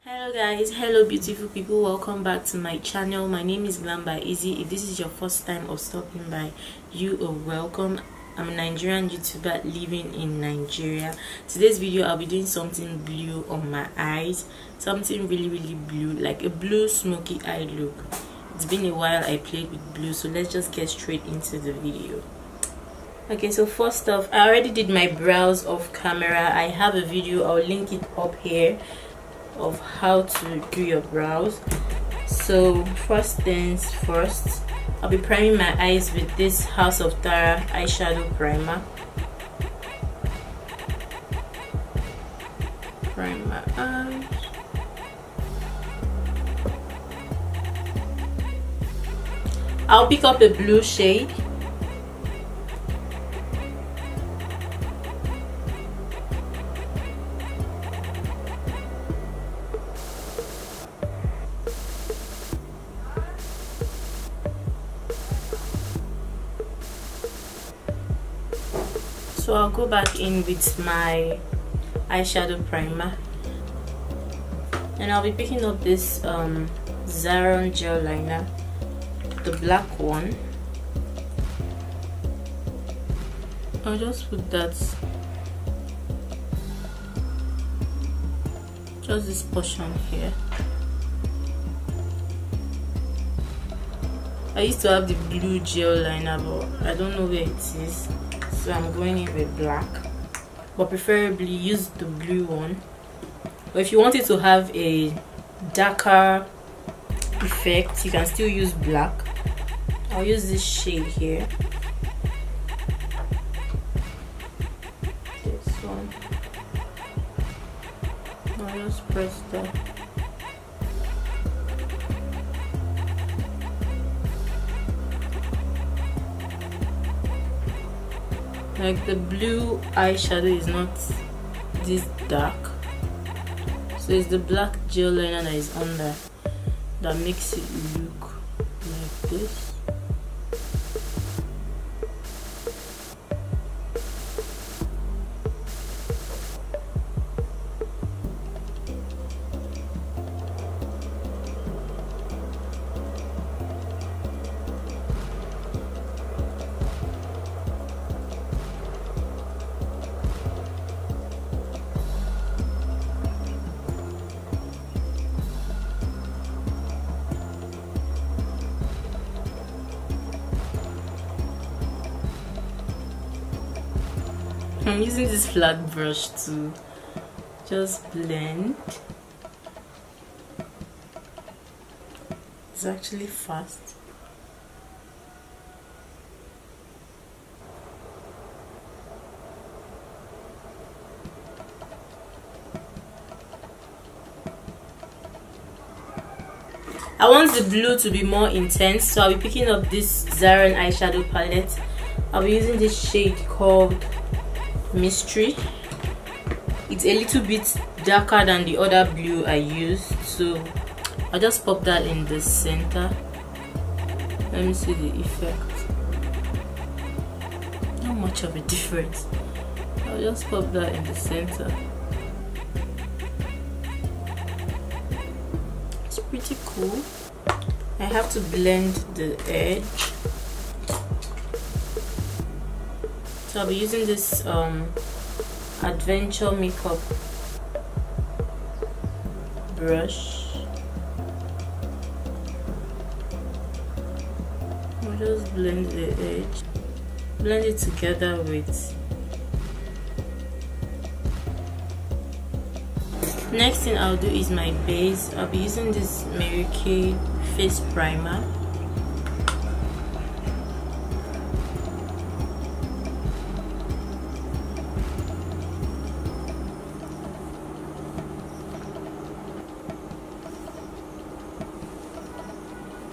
Hello guys, hello beautiful people, welcome back to my channel. My name is Glambyizie. If this is your first time of stopping by, you are welcome. I'm a Nigerian YouTuber living in Nigeria. Today's video I'll be doing something blue on my eyes, something really blue, like a blue smoky eye look. It's been a while I played with blue, so let's just get straight into the video. Okay, so first off, I already did my brows off camera. I have a video, I'll link it up here, of how to do your brows. So first things first, I'll be priming my eyes with this House of Tara eyeshadow primer. Prime my eyes. I'll pick up a blue shade. So I'll go back in with my eyeshadow primer, and I'll be picking up this Zaron gel liner, the black one. I'll just put that, just this portion here. I used to have the blue gel liner, but I don't know where it is, so I'm going in with black, but preferably use the blue one. But if you want it to have a darker effect, you can still use black. I'll use this shade here, this one. I'll just press that. Like the blue eyeshadow is not this dark, so it's the black gel liner that is under that makes it look like this. I'm using this flat brush to just blend. It's actually fast. I want the blue to be more intense, so I'll be picking up this Zaron eyeshadow palette. I'll be using this shade called Mystery. It's a little bit darker than the other blue I used, so I'll just pop that in the center. Let me see the effect. Not much of a difference. I'll just pop that in the center. It's pretty cool. I have to blend the edge. So I'll be using this Adventure makeup brush. I'll just blend the edge, blend it together with. Next thing I'll do is my base. I'll be using this Marykay face primer.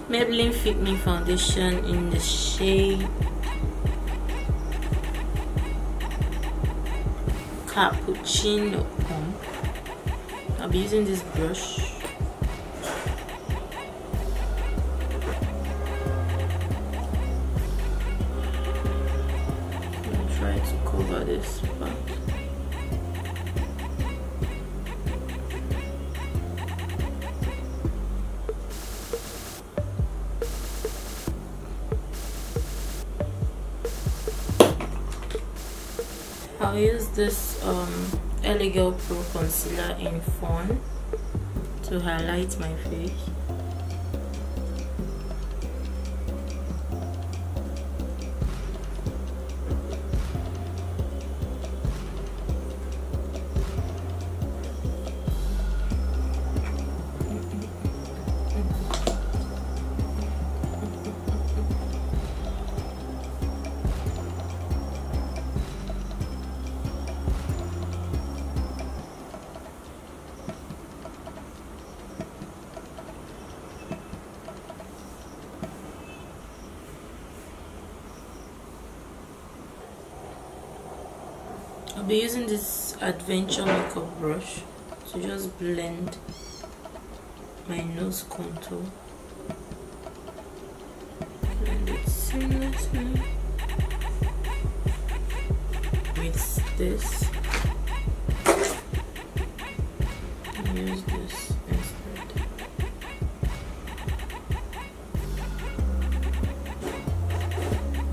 Maybelline Fit Me foundation in the shade Cappuccino. I'll be using this brush. I'll try to cover this part. I'll use this Girl Pro concealer in Fawn to highlight my face. I'll be using this Adventure makeup brush to just blend my nose contour. Blend it seamlessly with this. I'll use this instead.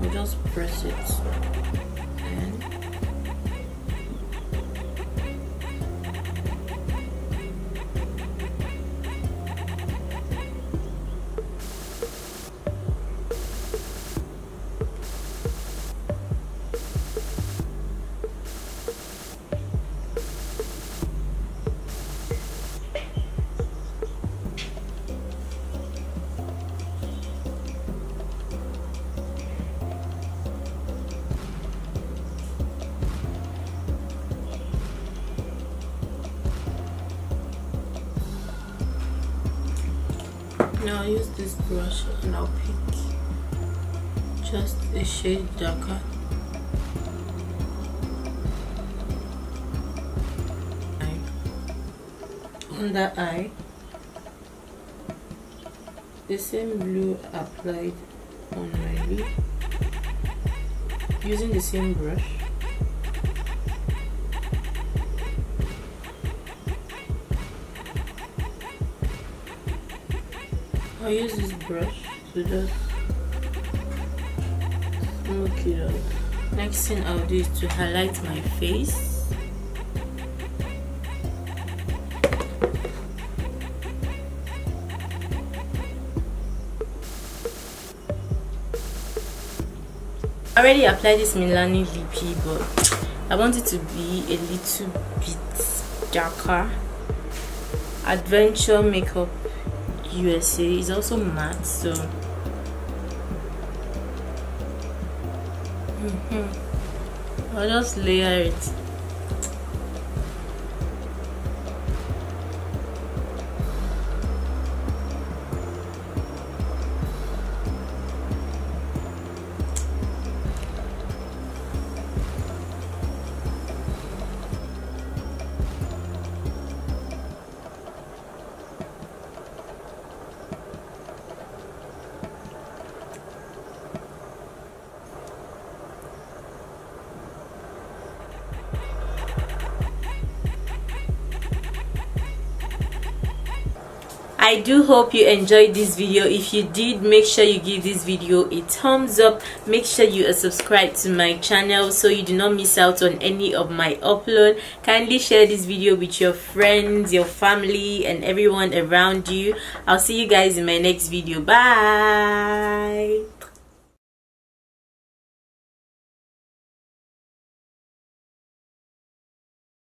I'll just press it and now I'll use this brush and I'll pick just a shade darker. Under eye, the same blue applied on my lip using the same brush. I'll use this brush to just smoke it out. Next thing I'll do is to highlight my face. I already applied this Milani lippy, but I want it to be a little bit darker. Adventure Makeup USA is also matte, so I'll just layer it. I do hope you enjoyed this video. If you did, make sure you give this video a thumbs up. Make sure you are subscribed to my channel so you do not miss out on any of my upload. Kindly share this video with your friends, your family, and everyone around you. I'll see you guys in my next video. Bye.